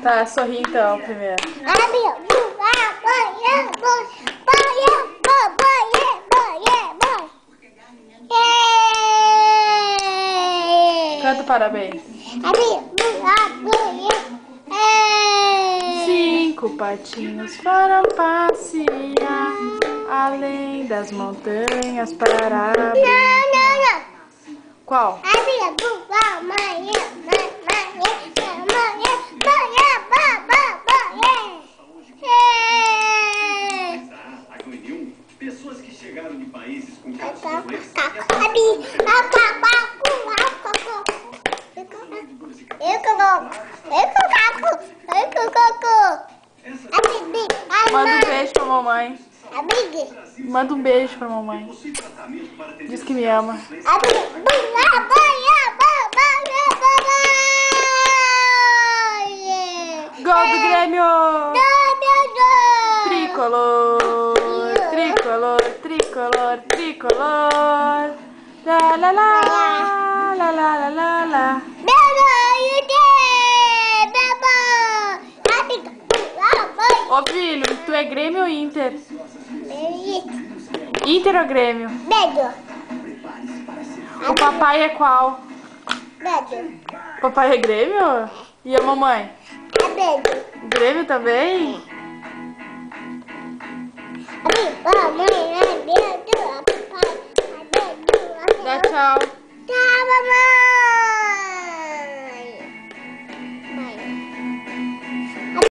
Tá, sorri então primeiro. Canta parabéns. 5 patinhos foram passear além das montanhas para brincar. Qual? Pessoas que chegaram de países com Manda um beijo pra mamãe. Manda um beijo pra mamãe. Diz que me ama. Gol do Grêmio! Tricolor, tricolor, tricolor, tricolor. La la la, la la la la la. Ô filho, tu é Grêmio ou Inter? Inter ou Grêmio? O papai é qual? O papai é Grêmio? E a mamãe? Grêmio também? Dá tchau. Tchau, mamãe.